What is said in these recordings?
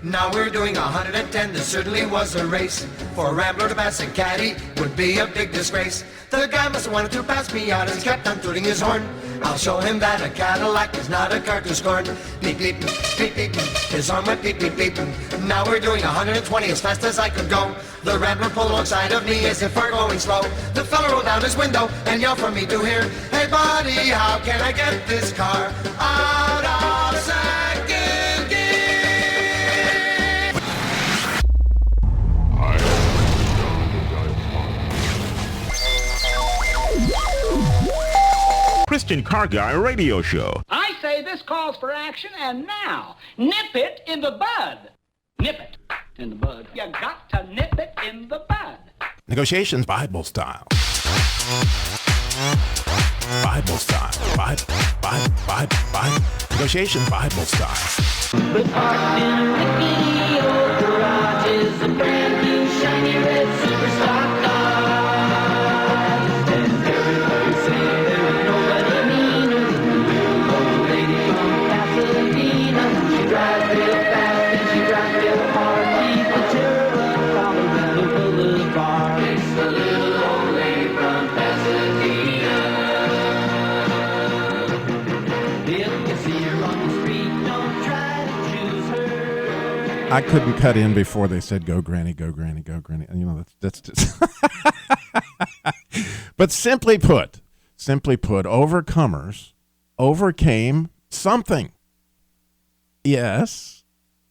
Now we're doing 110, this certainly was a race. For a rambler to pass a caddy would be a big disgrace. The guy must have wanted to pass me out and kept on tooting his horn. I'll show him that a Cadillac is not a car to scorn. Beep, beep, beep, beep, his horn went beep, beep, beep. Now we're doing 120 as fast as I could go. The rambler pulled alongside of me as if we're going slow. The fella rolled down his window and yelled for me to hear, "Hey buddy, how can I get this car out of second gear?" Christian Car Guy Radio Show. I say this calls for action, and now, nip it in the bud. Nip it in the bud. You got to nip it in the bud. Negotiations Bible style. Bible style. Bible. Negotiations Bible style. But parked in a rickety old garage is a brand new shiny red superstar car. And everybody say there is nobody meaner than the little old lady from Pasadena. She drives real fast and she drives real hard. She's the terror of Colorado Boulevard. It's the little old lady from Pasadena. If you see her on the street, don't try to choose her. I couldn't cut in before they said, "Go, Granny, go, Granny, go, Granny." And, that's just. But simply put, overcomers overcame something. Yes,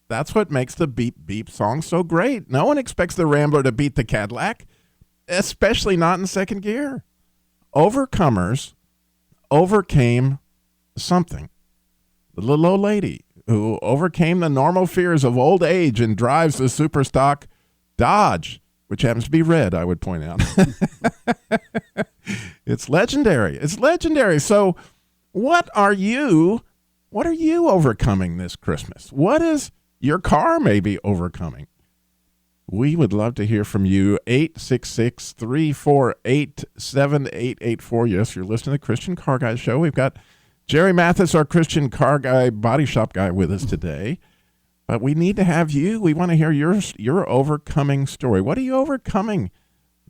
that's what makes the Beep Beep song so great. No one expects the Rambler to beat the Cadillac, especially not in second gear. Overcomers overcame something. The little old lady who overcame the normal fears of old age and drives the super stock Dodge, which happens to be red, I would point out. It's legendary. It's legendary. So what are you overcoming this Christmas? What is your car maybe overcoming? We would love to hear from you. 866-348-7884. Yes, you're listening to the Christian Car Guy Show. We've got Jerry Mathis, our Christian Car Guy body shop guy, with us today. But we need to have you. We want to hear your overcoming story. What are you overcoming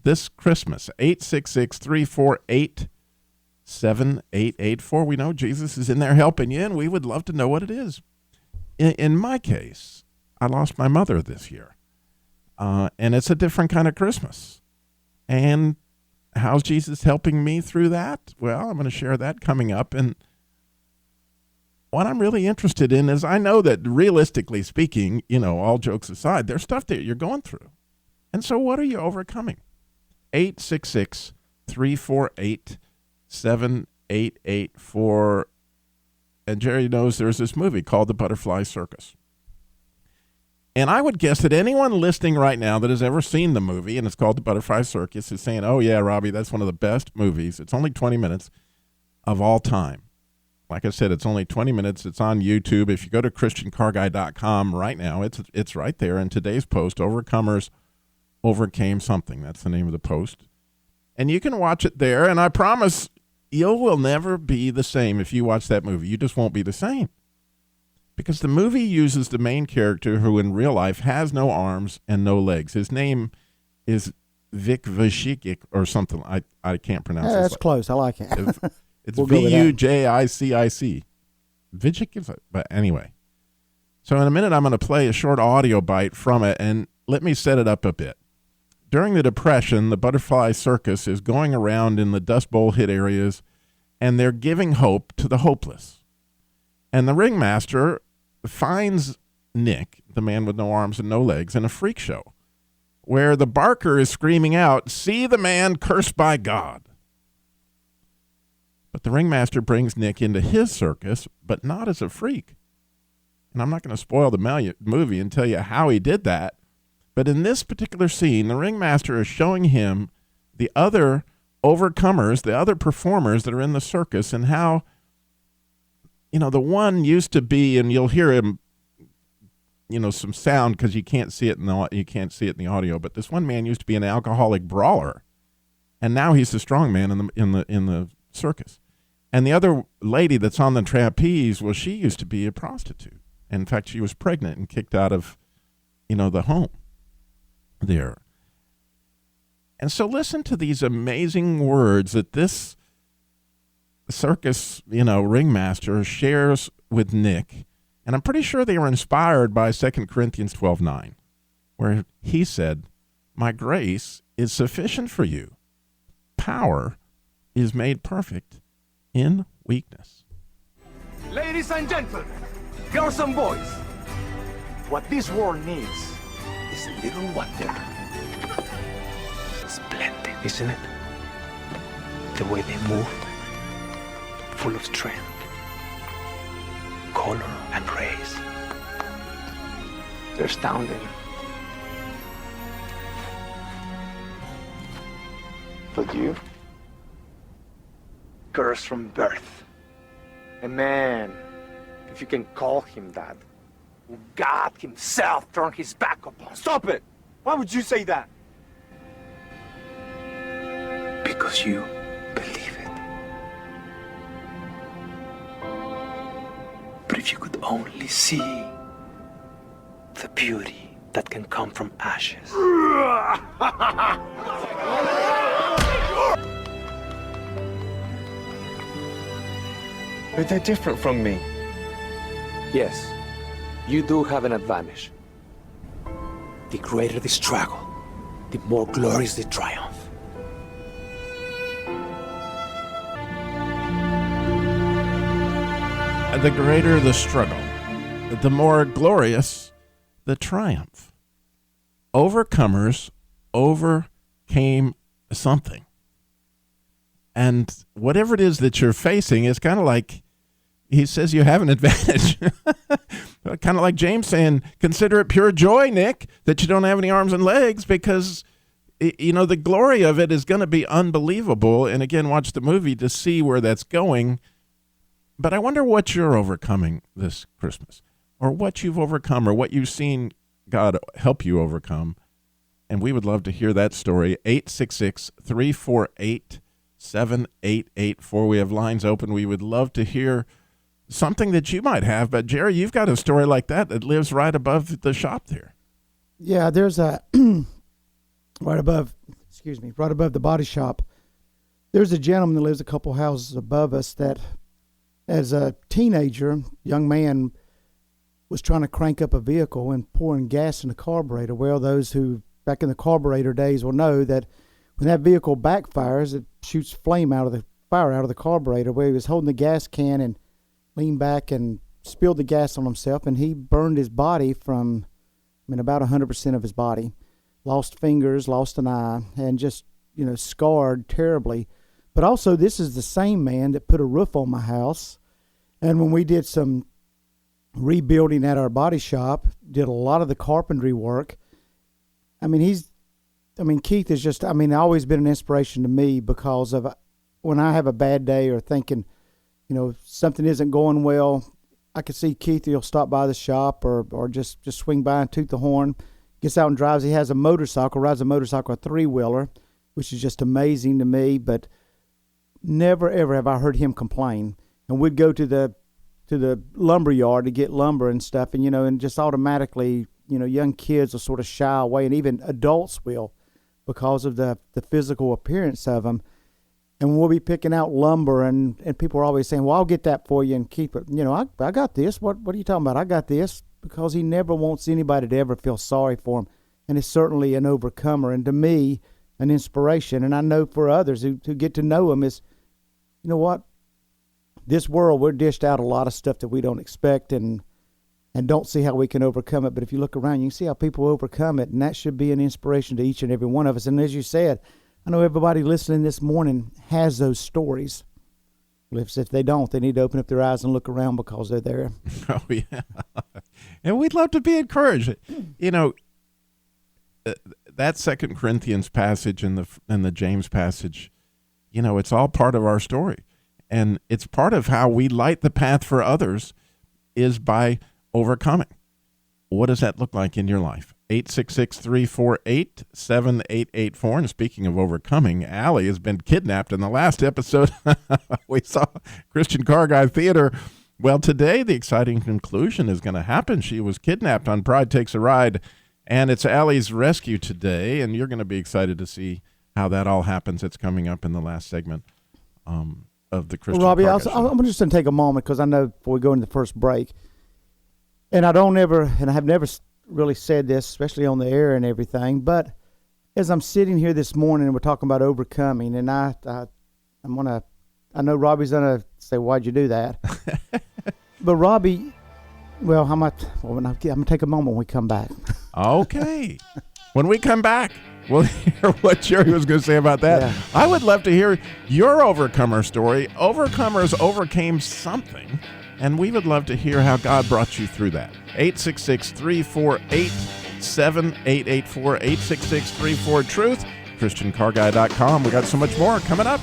this Christmas? 866-348-7884. We know Jesus is in there helping you, and we would love to know what it is. In my case, I lost my mother this year. And it's a different kind of Christmas. And how's Jesus helping me through that? Well, I'm going to share that coming up. And what I'm really interested in is, I know that realistically speaking, all jokes aside, there's stuff that you're going through. And so what are you overcoming? 866-348-7884. And Jerry knows there's this movie called The Butterfly Circus. And I would guess that anyone listening right now that has ever seen the movie, and it's called The Butterfly Circus, is saying, "Oh yeah, Robbie, that's one of the best movies. It's only 20 minutes of all time." Like I said, it's only 20 minutes. It's on YouTube. If you go to ChristianCarGuy.com right now, it's right there. In today's post, Overcomers Overcame Something. That's the name of the post. And you can watch it there. And I promise you will never be the same if you watch that movie. You just won't be the same. Because the movie uses the main character who in real life has no arms and no legs. His name is Vic Vujicic or something. I can't pronounce it. That's close. I like it. It's Vujic. Vujicic, but anyway. So in a minute, I'm going to play a short audio bite from it, and let me set it up a bit. During the Depression, the Butterfly Circus is going around in the Dust Bowl hit areas, and they're giving hope to the hopeless. And the ringmaster finds Nick, the man with no arms and no legs, in a freak show where the barker is screaming out, "See the man cursed by God." But the ringmaster brings Nick into his circus, but not as a freak. And I'm not going to spoil the movie and tell you how he did that. But in this particular scene, the ringmaster is showing him the other overcomers, the other performers that are in the circus, and how, the one used to be, and you'll hear him, some sound because you can't see it in the audio. But this one man used to be an alcoholic brawler, and now he's the strong man in the circus. And the other lady that's on the trapeze, well, she used to be a prostitute. In fact, she was pregnant and kicked out of the home there. And so listen to these amazing words that this circus, ringmaster shares with Nick. And I'm pretty sure they were inspired by 2 Corinthians 12:9, where he said, "My grace is sufficient for you. Power is made perfect in weakness." Ladies and gentlemen, girls and boys, what this world needs is a little wonder. Splendid, isn't it? The way they move, full of strength, color, and grace. They're astounding. But you, cursed from birth, a man, if you can call him that, who God himself turned his back upon. Stop it! Why would you say that? Because you believe it. But if you could only see the beauty that can come from ashes. But they're different from me. Yes, you do have an advantage. The greater the struggle, the more glorious the triumph. The greater the struggle, the more glorious the triumph. Overcomers overcame something. And whatever it is that you're facing is kind of like, he says you have an advantage. Kind of like James saying, consider it pure joy, Nick, that you don't have any arms and legs, because, the glory of it is going to be unbelievable. And again, watch the movie to see where that's going. But I wonder what you're overcoming this Christmas, or what you've overcome, or what you've seen God help you overcome. And we would love to hear that story. 866-348-7884. We have lines open. We would love to hear something that you might have. But Jerry, you've got a story like that lives right above the shop there. Yeah, there's a right above the body shop. There's a gentleman that lives a couple houses above us that, as a teenager, young man, was trying to crank up a vehicle and pouring gas in the carburetor. Well, those who back in the carburetor days will know that when that vehicle backfires, it shoots fire out of the carburetor. Well, he was holding the gas can and leaned back and spilled the gas on himself, and he burned his body from, about 100% of his body. Lost fingers, lost an eye, and just, scarred terribly. But also, this is the same man that put a roof on my house. And when we did some rebuilding at our body shop, did a lot of the carpentry work. Keith is just, always been an inspiration to me, because of when I have a bad day or thinking, something isn't going well, I could see Keith, he'll stop by the shop or just swing by and toot the horn, gets out and drives. He has a motorcycle, rides a motorcycle, a three-wheeler, which is just amazing to me, but never, ever have I heard him complain. And we'd go to the lumber yard to get lumber and stuff, and just automatically, young kids will sort of shy away, and even adults will, because of the physical appearance of them. And we'll be picking out lumber, and people are always saying, well, I'll get that for you and keep it. I got this. What are you talking about? I got this. Because he never wants anybody to ever feel sorry for him. And is certainly an overcomer. And to me, an inspiration. And I know for others who get to know him is, you know what? This world, we're dished out a lot of stuff that we don't expect and don't see how we can overcome it. But if you look around, you can see how people overcome it. And that should be an inspiration to each and every one of us. And as you said, I know everybody listening this morning has those stories. If they don't, they need to open up their eyes and look around, because they're there. Oh, yeah. And we'd love to be encouraged. That 2 Corinthians passage and the James passage, it's all part of our story. And it's part of how we light the path for others is by overcoming. What does that look like in your life? 866-348-7884. And speaking of overcoming, Allie has been kidnapped. In the last episode, we saw Christian Car Guy Theater. Well, today the exciting conclusion is going to happen. She was kidnapped on Pride Takes a Ride. And it's Allie's rescue today, and you're going to be excited to see how that all happens. It's coming up in the last segment of the Christian Robbie, Cargo Show. I'm just going to take a moment because I know before we go into the first break, and I have never really said this, especially on the air and everything, but as I'm sitting here this morning and we're talking about overcoming, and I know Robbie's going to say, why'd you do that? But Robbie, well, I'm going to take a moment when we come back. Okay. When we come back, we'll hear what Jerry was going to say about that. Yeah. I would love to hear your overcomer story. Overcomers overcame something, and we would love to hear how God brought you through that. 866-348-7884, 866-34-TRUTH, ChristianCarGuy.com. We got so much more coming up.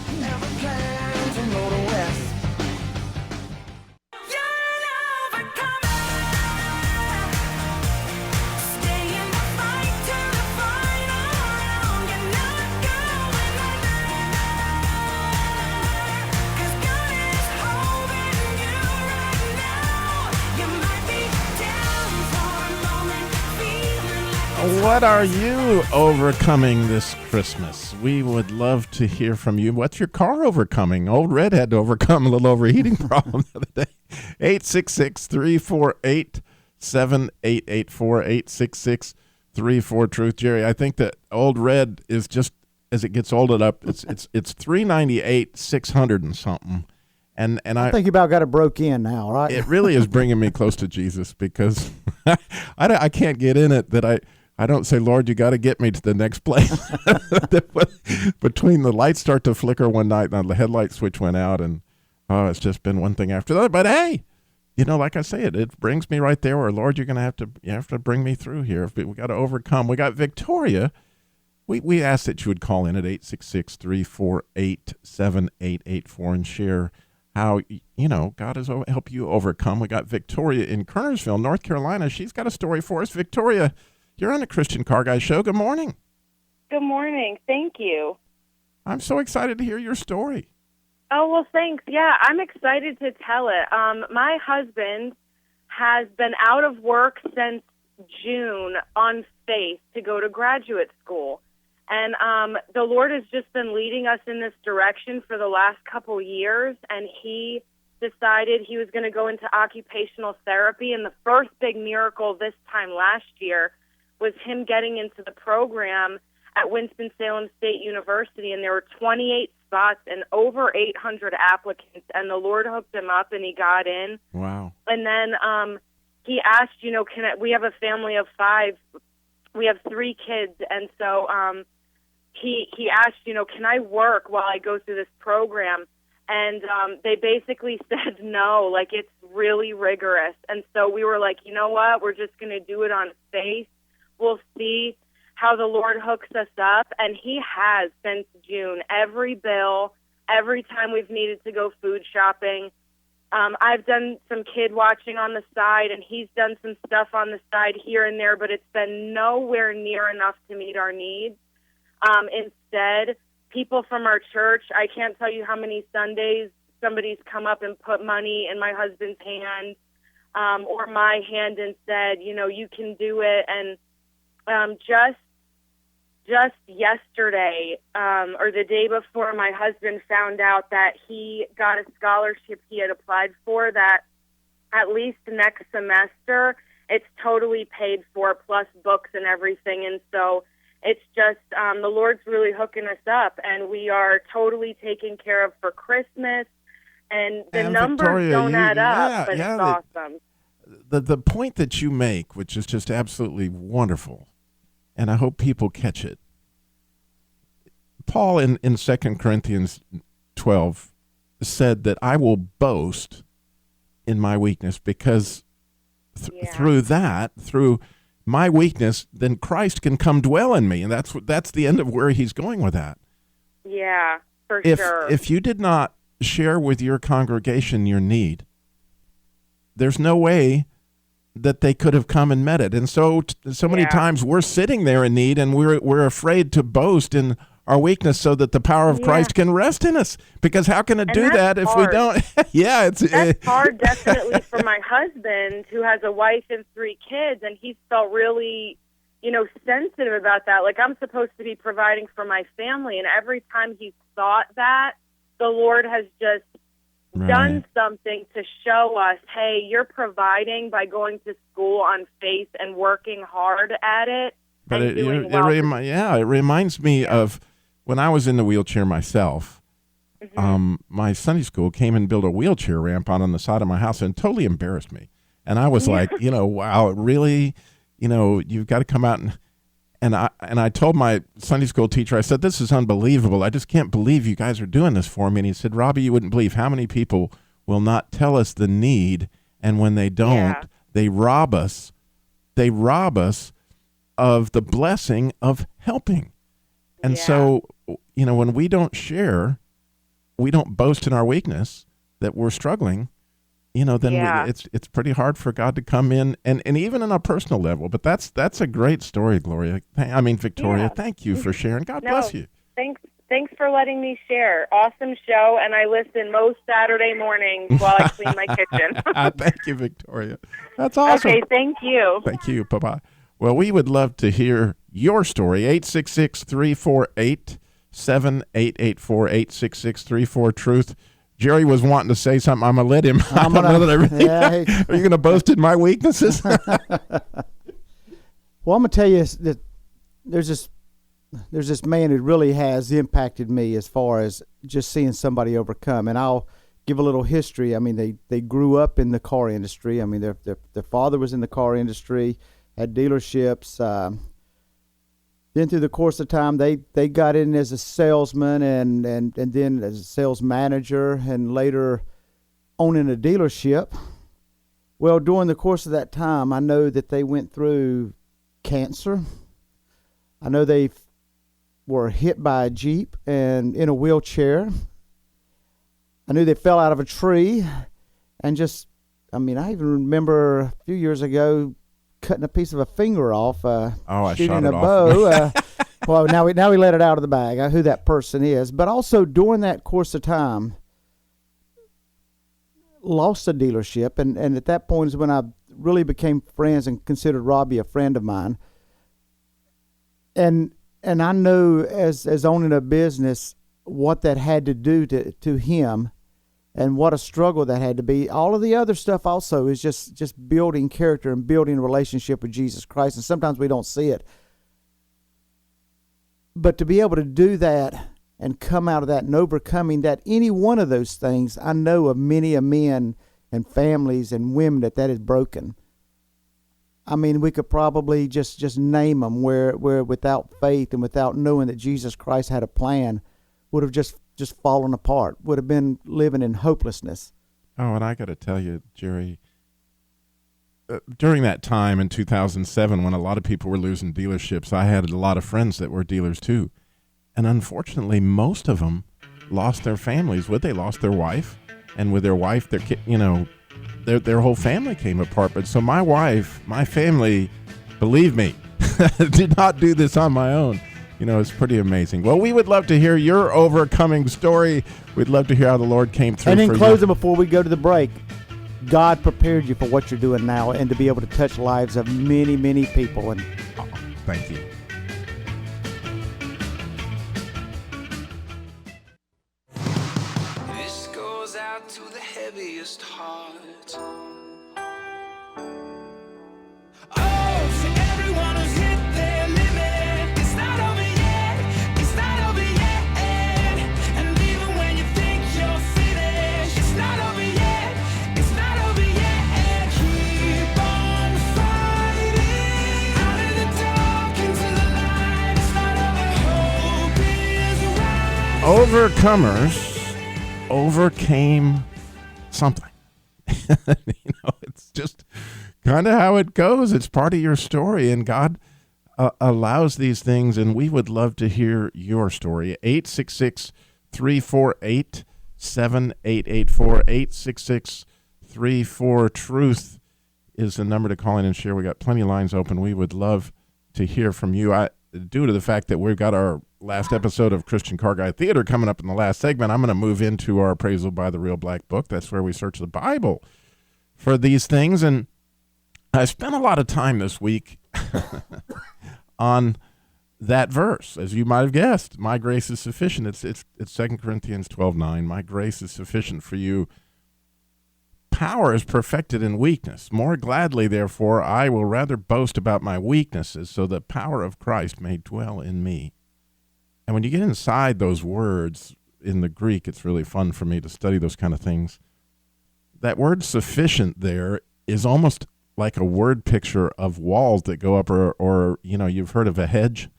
What are you overcoming this Christmas? We would love to hear from you. What's your car overcoming? Old Red had to overcome a little overheating problem the other day. 866-348-7884, 866-34-TRUTH. Jerry, I think that Old Red is just, as it gets olded up, it's 398, 600 and something. And I think you about got it broke in now, right? It really is bringing me close to Jesus because I can't get in it that I don't say, Lord, you got to get me to the next place. Between the lights start to flicker one night and the headlight switch went out, and it's just been one thing after the other. But hey, like I say, it brings me right there where, Lord, you have to bring me through here. We got to overcome. We got Victoria. We asked that you would call in at 866-348-7884 and share how, God has helped you overcome. We got Victoria in Kernersville, North Carolina. She's got a story for us. Victoria, you're on the Christian Car Guy Show. Good morning. Good morning. Thank you. I'm so excited to hear your story. Oh, well, thanks. Yeah, I'm excited to tell it. My husband has been out of work since June on faith to go to graduate school. And the Lord has just been leading us in this direction for the last couple years, and he decided he was going to go into occupational therapy. And the first big miracle this time last year was him getting into the program at Winston-Salem State University, and there were 28 spots and over 800 applicants, and the Lord hooked him up, and he got in. Wow. And then he asked, we have a family of 5. We have 3 kids, and so he asked, can I work while I go through this program? And they basically said no, like it's really rigorous. And so we were like, you know what, we're just going to do it on faith. We'll see how the Lord hooks us up. And he has since June. Every bill, every time we've needed to go food shopping. I've done some kid watching on the side, and he's done some stuff on the side here and there, but it's been nowhere near enough to meet our needs. Instead, people from our church, I can't tell you how many Sundays somebody's come up and put money in my husband's hand or my hand and said, you can do it. And just yesterday or the day before, my husband found out that he got a scholarship he had applied for that at least next semester it's totally paid for, plus books and everything. And so it's just the Lord's really hooking us up, and we are totally taken care of for Christmas. And the numbers Victoria, don't add up, but it's awesome. The point that you make, which is just absolutely wonderful, and I hope people catch it. Paul in 2 Corinthians 12 said that I will boast in my weakness because through my weakness, then Christ can come dwell in me. And that's the end of where he's going with that. Yeah, for sure. If you did not share with your congregation your need, there's no way that they could have come and met it. And so many times we're sitting there in need, and we're afraid to boast in our weakness so that the power of Christ can rest in us. Because how can it do that if we don't? That's hard, definitely, for my husband, who has a wife and 3 kids, and he's felt really sensitive about that. Like, I'm supposed to be providing for my family, and every time he's thought that, the Lord has just done something to show us, hey, you're providing by going to school on faith and working hard at it. But and doing it well. it reminds me of when I was in the wheelchair myself. My Sunday school came and built a wheelchair ramp on the side of my house and totally embarrassed me. And I was like, wow, really, you've got to come out and I told my Sunday school teacher, I said, this is unbelievable. I just can't believe you guys are doing this for me. And he said, Robbie, you wouldn't believe how many people will not tell us the need, and when they don't, they rob us. They rob us of the blessing of helping. And so, when we don't share, we don't boast in our weakness that we're struggling, then it's pretty hard for God to come in and even on a personal level. But that's a great story, Victoria. Thank you for sharing. God bless you. Thanks for letting me share. Awesome show, and I listen most Saturday mornings while I clean my kitchen. Thank you, Victoria. That's awesome. Okay, thank you. Thank you. Bye-bye. Well, we would love to hear your story. 866-348-7884, 866-34-TRUTH. Jerry was wanting to say something. I'm going to let him. I don't know that everything. Are you going to boast in my weaknesses? Well, I'm going to tell you that there's this man who really has impacted me as far as just seeing somebody overcome. And I'll give a little history. I mean, they grew up in the car industry. I mean, their father was in the car industry, had dealerships. Then through the course of time, they got in as a salesman and then as a sales manager and later owning a dealership. Well, during the course of that time, I know that they went through cancer. I know they were hit by a Jeep and in a wheelchair. I knew they fell out of a tree and I even remember a few years ago cutting a piece of a finger off, shooting a bow. Well, now we let it out of the bag, who that person is. But also during that course of time, lost a dealership, and at that point is when I really became friends and considered Robbie a friend of mine. And I know as owning a business what that had to do to him. And what a struggle that had to be. All of the other stuff also is just building character and building a relationship with Jesus Christ. And sometimes we don't see it. But to be able to do that and come out of that and overcoming that, any one of those things, I know of many men and families and women that is broken. I mean, we could probably just name them where without faith and without knowing that Jesus Christ had a plan would have just fallen apart, would have been living in hopelessness. Oh, and I got to tell you, Jerry, during that time in 2007 when a lot of people were losing dealerships, I had a lot of friends that were dealers too. And unfortunately, most of them lost their families. They lost their wife, and with their wife, their kid, their whole family came apart. But so my family, believe me, did not do this on my own. It's pretty amazing. Well, we would love to hear your overcoming story. We'd love to hear how the Lord came through for you. And in closing, before we go to the break, God prepared you for what you're doing now and to be able to touch lives of many, many people. And thank you. This goes out to the heaviest heart. Overcomers overcame something. It's just kind of how it goes. It's part of your story, and God allows these things, and we would love to hear your story. 866-348-7884, 866-34-TRUTH is the number to call in and share. We got plenty of lines open. We would love to hear from you. Due to the fact that we've got our last episode of Christian Car Guy Theater coming up in the last segment, I'm going to move into our Appraisal by the Real Black Book. That's where we search the Bible for these things. And I spent a lot of time this week. on that verse, as you might have guessed. My grace is sufficient. It's 2 Corinthians 12:9. My grace is sufficient for you. Power is perfected in weakness. More gladly, therefore, I will rather boast about my weaknesses, so the power of Christ may dwell in me. And when you get inside those words in the Greek, it's really fun for me to study those kind of things. That word sufficient there is almost like a word picture of walls that go up, or you've heard of a hedge.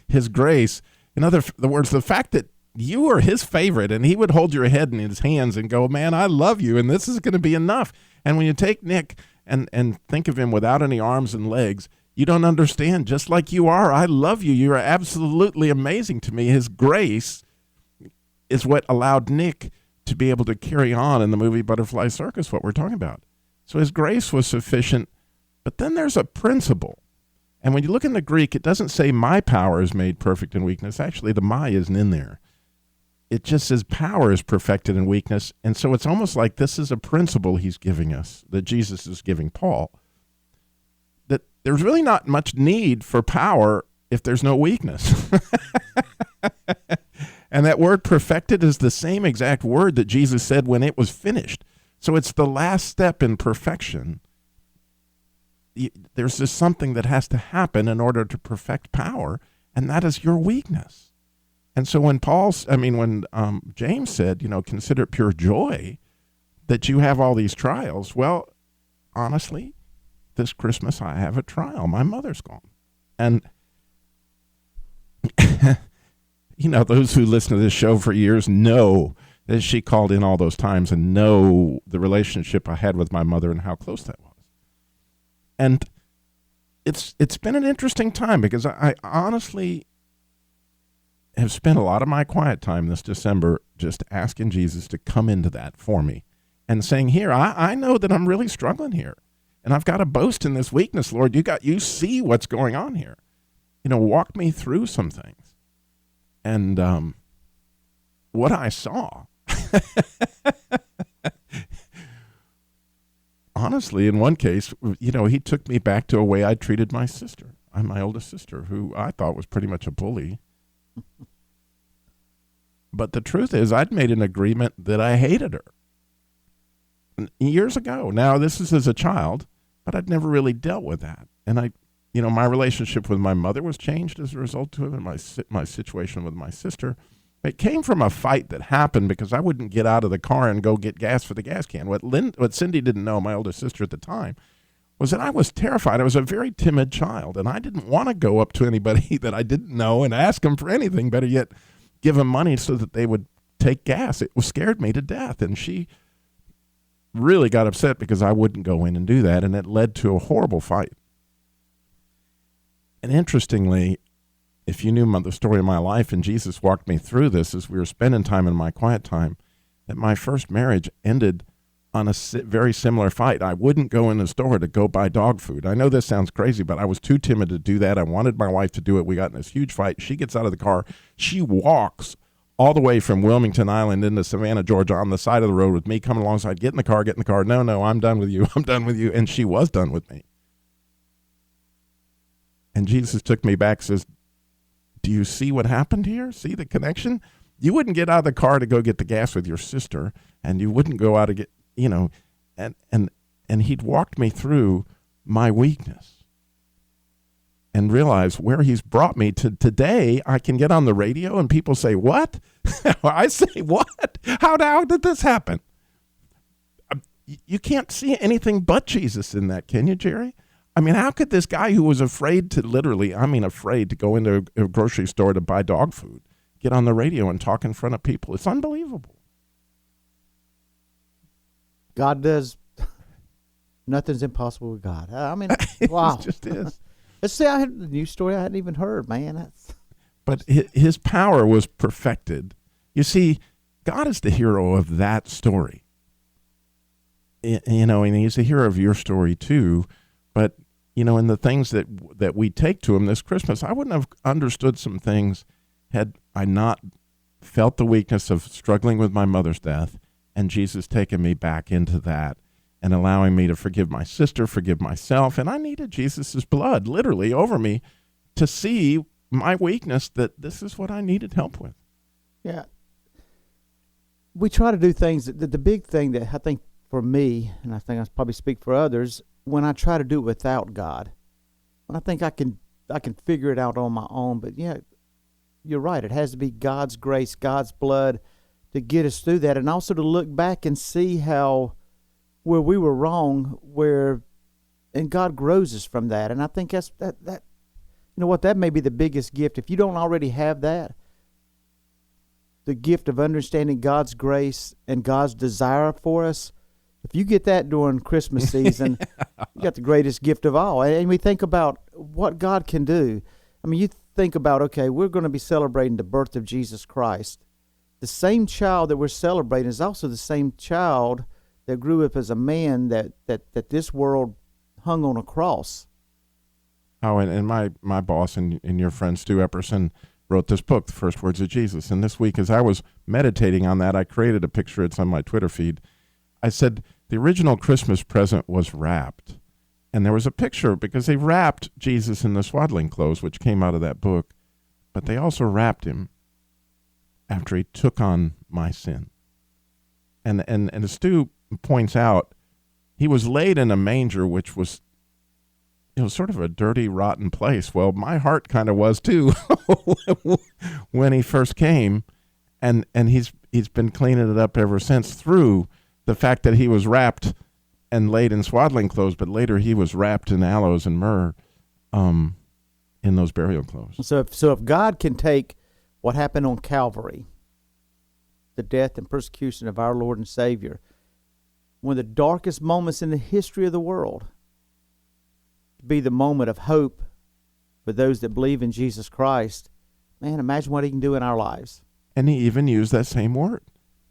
His grace, in other words, the fact that you are his favorite and he would hold your head in his hands and go, man, I love you, and this is going to be enough. And when you take Nick and think of him without any arms and legs, you don't understand. Just like you are, I love you. You are absolutely amazing to me. His grace is what allowed Nick to be able to carry on in the movie Butterfly Circus, what we're talking about. So his grace was sufficient, but then there's a principle. And when you look in the Greek, it doesn't say my power is made perfect in weakness. Actually, the my isn't in there. It just says power is perfected in weakness. And so it's almost like this is a principle he's giving us, that Jesus is giving Paul, that there's really not much need for power if there's no weakness. And that word perfected is the same exact word that Jesus said when it was finished. So it's the last step in perfection. There's just something that has to happen in order to perfect power, and that is your weakness. And so when James said, consider it pure joy that you have all these trials. Well, honestly, this Christmas I have a trial. My mother's gone. And, those who listen to this show for years know that she called in all those times and know the relationship I had with my mother and how close that was. And it's been an interesting time because I honestly have spent a lot of my quiet time this December just asking Jesus to come into that for me and saying, here, I know that I'm really struggling here, and I've got to boast in this weakness, Lord. You see what's going on here. Walk me through some things. And what I saw, honestly, in one case, he took me back to a way I treated my sister, my oldest sister, who I thought was pretty much a bully. But the truth is, I'd made an agreement that I hated her years ago. Now, this is as a child, but I'd never really dealt with that. And my relationship with my mother was changed as a result of it, and my situation with my sister. It came from a fight that happened because I wouldn't get out of the car and go get gas for the gas can. What Cindy didn't know, my older sister at the time, was that I was terrified. I was a very timid child, and I didn't want to go up to anybody that I didn't know and ask them for anything, better yet, give them money so that they would take gas. It scared me to death, and she really got upset because I wouldn't go in and do that, and it led to a horrible fight. And interestingly, if you knew the story of my life, and Jesus walked me through this as we were spending time in my quiet time, that my first marriage ended on a very similar fight. I wouldn't go in the store to go buy dog food. I know this sounds crazy, but I was too timid to do that. I wanted my wife to do it. We got in this huge fight. She gets out of the car. She walks all the way from Wilmington Island into Savannah, Georgia, on the side of the road with me coming alongside. Get in the car. No, I'm done with you. I'm done with you. And she was done with me. And Jesus took me back, says, do you see what happened here? See the connection? You wouldn't get out of the car to go get the gas with your sister, and you wouldn't go out to get, and he'd walked me through my weakness and realize where he's brought me to today. I can get on the radio and people say, what? I say, what? How did this happen? You can't see anything but Jesus in that, can you, Jerry? I mean, how could this guy who was afraid to go into a grocery store to buy dog food, get on the radio and talk in front of people? It's unbelievable. God does. Nothing's impossible with God. I mean, wow. It just is. Let's see, I had a new story I hadn't even heard, man. But his power was perfected. You see, God is the hero of that story. And he's the hero of your story too. But, in the things that we take to him this Christmas, I wouldn't have understood some things had I not felt the weakness of struggling with my mother's death, and Jesus taking me back into that and allowing me to forgive my sister, forgive myself. And I needed Jesus' blood literally over me to see my weakness, that this is what I needed help with. Yeah. We try to do things that the big thing that I think for me, and I think I probably speak for others, when I try to do it without God, when I think I can figure it out on my own, but yeah, you're right. It has to be God's grace, God's blood to get us through that, and also to look back and see how where we were wrong, and God grows us from that. And I think that you know what, that may be the biggest gift. If you don't already have that, the gift of understanding God's grace and God's desire for us, if you get that during Christmas season, you got the greatest gift of all. And we think about what God can do. I mean, you think about, okay, we're going to be celebrating the birth of Jesus Christ. The same child that we're celebrating is also the same child that grew up as a man that this world hung on a cross. Oh, and my boss and your friend Stu Epperson wrote this book, The First Words of Jesus. And this week, as I was meditating on that, I created a picture. It's on my Twitter feed. I said, the original Christmas present was wrapped. And there was a picture, because they wrapped Jesus in the swaddling clothes, which came out of that book. But they also wrapped him after he took on my sin. And as Stu points out, he was laid in a manger, which was, sort of a dirty, rotten place. Well, my heart kind of was too when he first came, and he's been cleaning it up ever since through the fact that he was wrapped and laid in swaddling clothes, but later he was wrapped in aloes and myrrh in those burial clothes. So if God can take what happened on Calvary, the death and persecution of our Lord and Savior, one of the darkest moments in the history of the world, be the moment of hope for those that believe in Jesus Christ, man, imagine what he can do in our lives. And he even used that same word.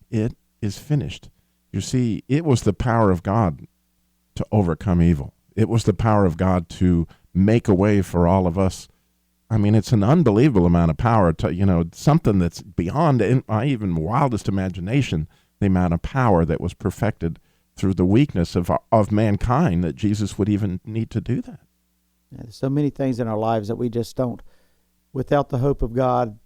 It is finished. You see, it was the power of God to overcome evil. It was the power of God to make a way for all of us. I mean, it's an unbelievable amount of power to, something that's beyond my even wildest imagination, the amount of power that was perfected through the weakness of mankind, that Jesus would even need to do that. Yeah, there's so many things in our lives that we just don't. Without the hope of God,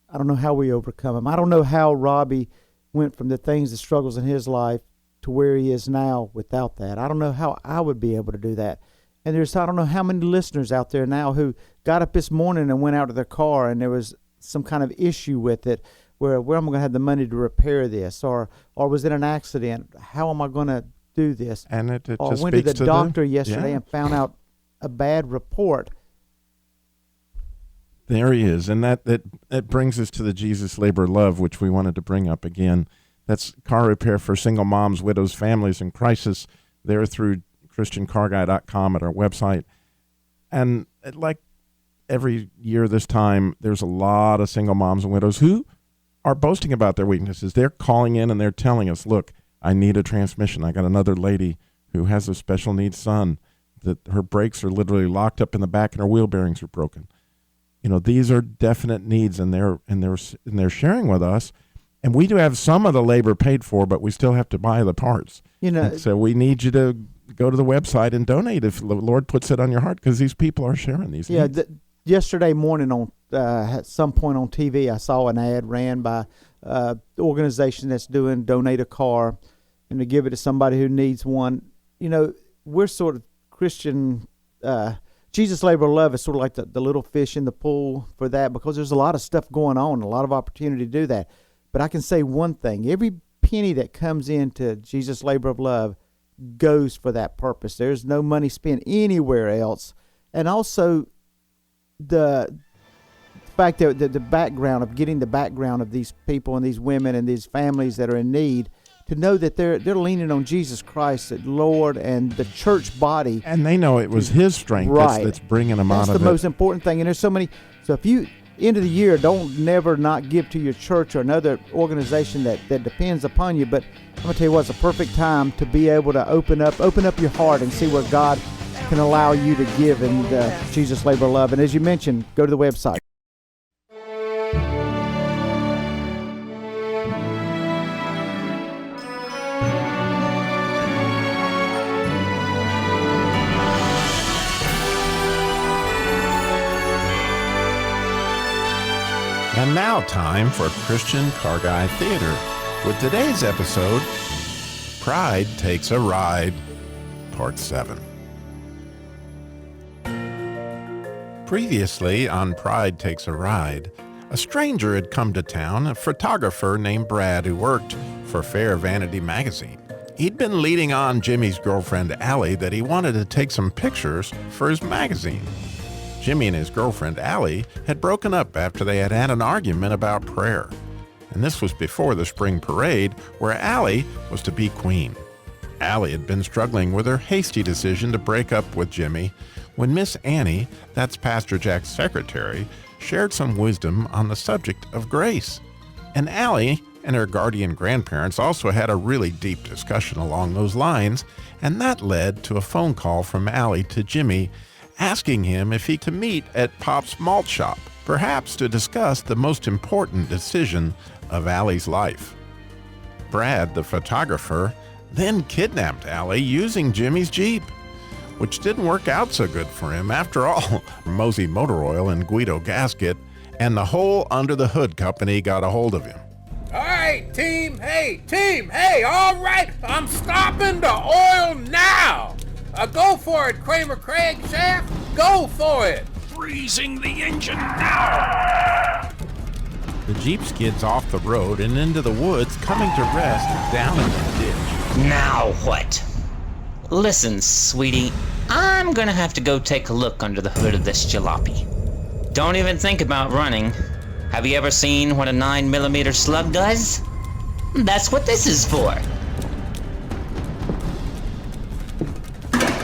I don't know how we overcome them. I don't know how Robbie went from the struggles in his life to where he is now without that. I don't know how I would be able to do that. And I don't know how many listeners out there now who got up this morning and went out to their car and there was some kind of issue with it, where am I going to have the money to repair this, or was it an accident? How am I going to do this? And it or just went to speaks the doctor the, yesterday yeah. and found out a bad report. There he is, and that brings us to the Jesus Labor Love, which we wanted to bring up again. That's car repair for single moms, widows, families in crisis. They're through ChristianCarGuy.com at our website. And like every year this time, there's a lot of single moms and widows who are boasting about their weaknesses. They're calling in and they're telling us, look, I need a transmission. I got another lady who has a special needs son that her brakes are literally locked up in the back and her wheel bearings are broken. These are definite needs, and they're sharing with us. And we do have some of the labor paid for, but we still have to buy the parts. And so we need you to go to the website and donate if the Lord puts it on your heart, because these people are sharing these needs. Yesterday morning on at some point on TV, I saw an ad ran by the organization that's doing donate a car and to give it to somebody who needs one. We're sort of Christian. Jesus Labor of Love is sort of like the little fish in the pool for that, because there's a lot of stuff going on, a lot of opportunity to do that. But I can say one thing: every penny that comes into Jesus Labor of Love goes for that purpose. There's no money spent anywhere else. And also the fact that the background of getting the background of these people and these women and these families that are in need, to know that they're leaning on Jesus Christ, the Lord, and the church body. And they know it was his strength that's bringing them out of it. That's the most important thing. And there's so many. So if you, end of the year, don't never not give to your church or another organization that depends upon you. But I'm going to tell you what, it's a perfect time to be able to open up your heart and see what God can allow you to give in Jesus Labor of Love. And as you mentioned, go to the website. And now time for Christian Car Guy Theater with today's episode, Pride Takes a Ride, Part 7. Previously on Pride Takes a Ride, a stranger had come to town, a photographer named Brad who worked for Fair Vanity magazine. He'd been leading on Jimmy's girlfriend Allie that he wanted to take some pictures for his magazine. Jimmy and his girlfriend Allie had broken up after they had had an argument about prayer. And this was before the spring parade where Allie was to be queen. Allie had been struggling with her hasty decision to break up with Jimmy when Miss Annie, that's Pastor Jack's secretary, shared some wisdom on the subject of grace. And Allie and her guardian grandparents also had a really deep discussion along those lines, and that led to a phone call from Allie to Jimmy asking him if he could meet at Pop's malt shop, perhaps to discuss the most important decision of Allie's life. Brad, the photographer, then kidnapped Allie using Jimmy's Jeep, which didn't work out so good for him. After all, Mosey Motor Oil and Guido Gasket and the whole Under the Hood company got a hold of him. All right, team, hey, all right, I'm stopping the oil now. Go for it, Kramer Craig Shaft, go for it. Freezing the engine now! The Jeep skids off the road and into the woods, coming to rest down in the ditch. Now what? Listen, sweetie, I'm gonna have to go take a look under the hood of this jalopy. Don't even think about running. Have you ever seen what a 9mm slug does? That's what this is for.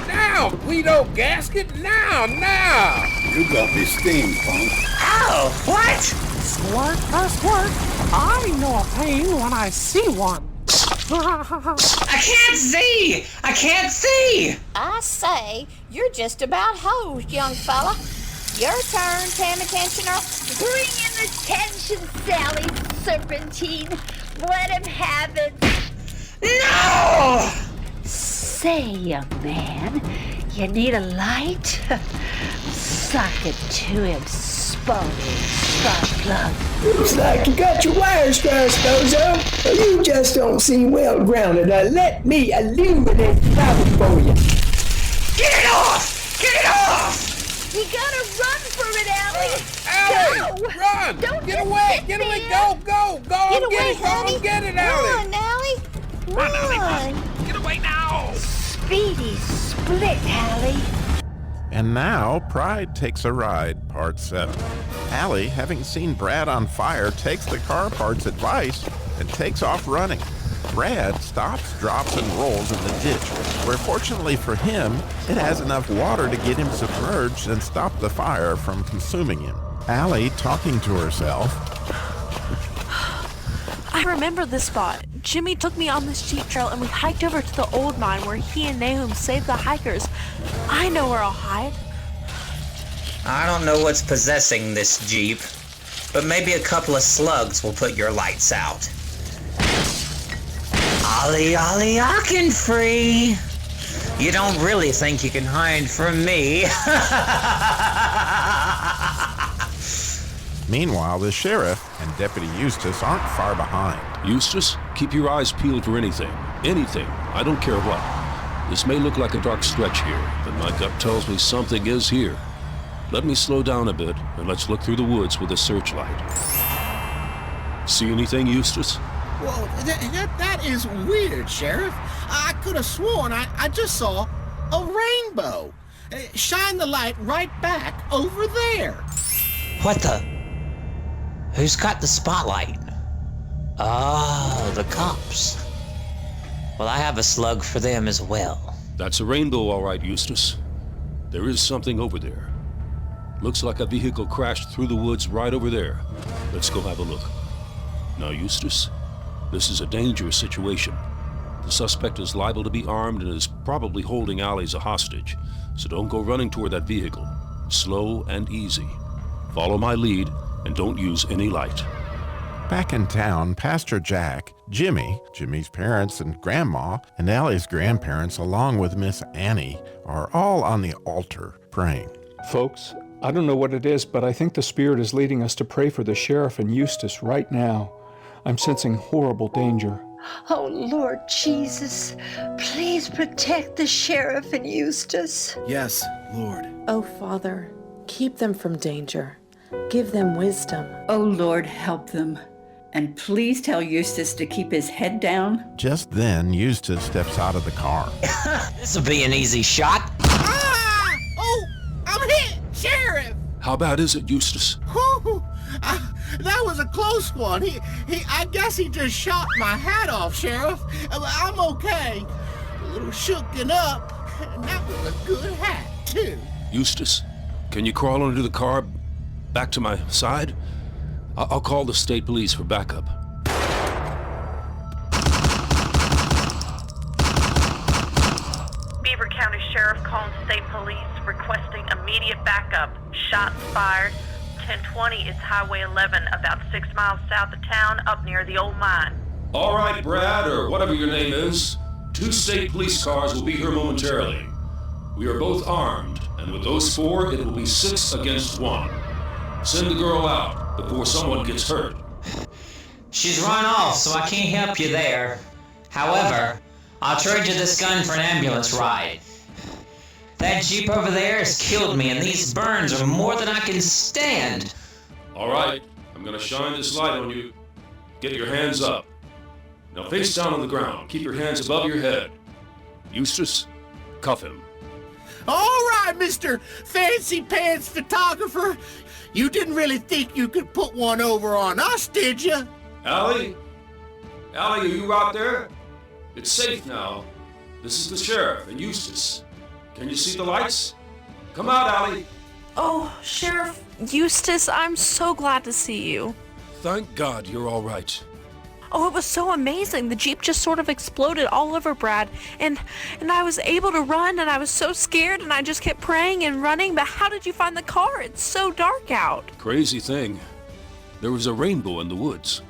Now, Guido Gasket, now! You got me steamed, punk. Oh, what? Squirt, squirt. I know a pain when I see one. I can't see! I say, you're just about hosed, young fella. Your turn, Tam Attentioner. Bring in the tension, Sally Serpentine. Let him have it. No! Say, young man, you need a light? Suck it to him, spony spark plug. Looks like you got your wires crossed, Bozo. You just don't seem well grounded. Now let me illuminate the problem for you. Get it off! Get it off! You gotta run for it, Allie! Allie, go! Run! Don't get away! There. Go! Get away, get it! honey! Go get it, Allie! Run, Allie! Run, Allie, run! Get away now! Speedy split, Allie! And now, Pride Takes a Ride, Part 7. Allie, having seen Brad on fire, takes the car parts advice and takes off running. Brad stops, drops, and rolls in the ditch, where fortunately for him, it has enough water to get him submerged and stop the fire from consuming him. Allie, talking to herself, I remember this spot. Jimmy took me on this Jeep trail and we hiked over to the old mine where he and Nahum saved the hikers. I know where I'll hide. I don't know what's possessing this Jeep, but maybe a couple of slugs will put your lights out. Ollie, Ollie, Free. You don't really think you can hide from me. Meanwhile, the sheriff and Deputy Eustace aren't far behind. Eustace, keep your eyes peeled for anything. Anything. I don't care what. This may look like a dark stretch here, but my gut tells me something is here. Let me slow down a bit, and let's look through the woods with a searchlight. See anything, Eustace? Well, that is weird, Sheriff. I could have sworn I just saw a rainbow. Shine the light right back over there. What the? Who's got the spotlight? Oh, the cops. Well, I have a slug for them as well. That's a rainbow, all right, Eustace. There is something over there. Looks like a vehicle crashed through the woods right over there. Let's go have a look. Now, Eustace, this is a dangerous situation. The suspect is liable to be armed and is probably holding Allie as a hostage, so don't go running toward that vehicle. Slow and easy. Follow my lead and don't use any light. Back in town, Pastor Jack, Jimmy's parents and grandma, and Allie's grandparents, along with Miss Annie, are all on the altar praying. Folks, I don't know what it is, but I think the Spirit is leading us to pray for the sheriff and Eustace right now. I'm sensing horrible danger. Oh, Lord Jesus, please protect the sheriff and Eustace. Yes, Lord. Oh, Father, keep them from danger. Give them wisdom. Oh, Lord, help them. And please tell Eustace to keep his head down. Just then, Eustace steps out of the car. This'll be an easy shot. Ah! Oh, I'm hit, Sheriff! How bad is it, Eustace? Whew, that was a close one. I guess he just shot my hat off, Sheriff. I'm okay. A little shooken up, and that was a good hat, too. Eustace, can you crawl under the car back to my side? I'll call the state police for backup. Beaver County Sheriff calling state police requesting immediate backup. Shots fired. 1020 is Highway 11, about 6 miles south of town, up near the old mine. All right, Brad, or whatever your name is. 2 state police cars will be here momentarily. We are both armed, and with those 4, it will be 6 against 1. Send the girl out before someone gets hurt. She's run off, so I can't help you there. However, I'll trade you this gun for an ambulance ride. That Jeep over there has killed me, and these burns are more than I can stand. All right, I'm gonna shine this light on you. Get your hands up. Now face down on the ground. Keep your hands above your head. Eustace, cuff him. All right, Mr. Fancy Pants Photographer. You didn't really think you could put one over on us, did you? Allie? Allie, are you out there? It's safe now. This is the sheriff and Eustace. Can you see the lights? Come out, Allie. Oh, Sheriff Eustace, I'm so glad to see you. Thank God you're all right. Oh, it was so amazing. The Jeep just sort of exploded all over Brad, and I was able to run, and I was so scared, and I just kept praying and running, but how did you find the car? It's so dark out. Crazy thing. There was a rainbow in the woods.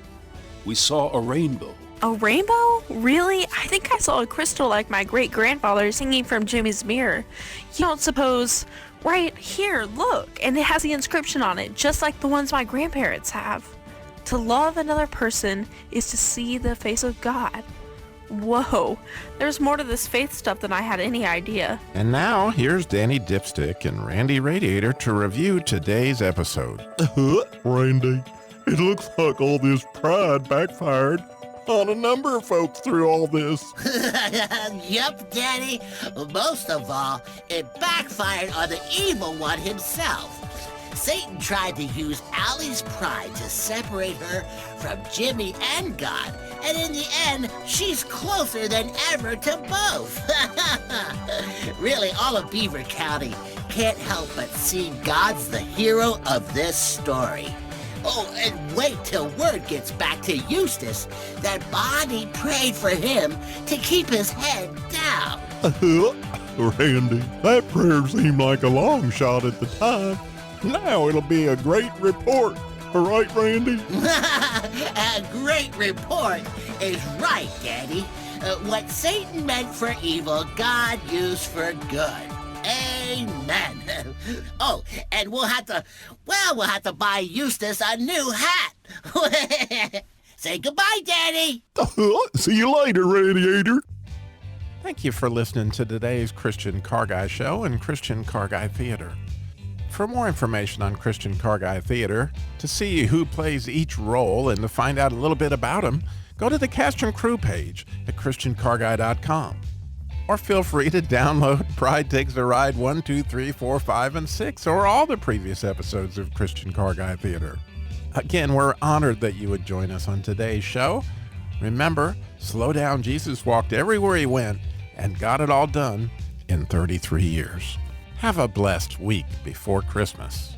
We saw a rainbow. A rainbow? Really? I think I saw a crystal like my great-grandfather singing from Jimmy's mirror. You don't suppose... Right here, look, and it has the inscription on it, just like the ones my grandparents have. To love another person is to see the face of God. Whoa, there's more to this faith stuff than I had any idea. And now, here's Danny Dipstick and Randy Radiator to review today's episode. Randy, it looks like all this pride backfired on a number of folks through all this. Yup, Daddy. Most of all, it backfired on the evil one himself. Satan tried to use Allie's pride to separate her from Jimmy and God, and in the end, she's closer than ever to both. Really, all of Beaver County can't help but see God's the hero of this story. Oh, and wait till word gets back to Eustace that Bonnie prayed for him to keep his head down. Randy, that prayer seemed like a long shot at the time. Now it'll be a great report. Right, Randy? A great report is right, Daddy. What Satan meant for evil, God used for good. Amen. Oh, and we'll have to buy Eustace a new hat. Say goodbye, Daddy. See you later, Radiator. Thank you for listening to today's Christian Car Guy Show and Christian Car Guy Theater. For more information on Christian Car Guy Theater, to see who plays each role and to find out a little bit about them, go to the cast and crew page at ChristianCarGuy.com. Or feel free to download Pride Takes a Ride 1, 2, 3, 4, 5, and 6, or all the previous episodes of Christian Car Guy Theater. Again, we're honored that you would join us on today's show. Remember, slow down, Jesus walked everywhere he went and got it all done in 33 years. Have a blessed week before Christmas.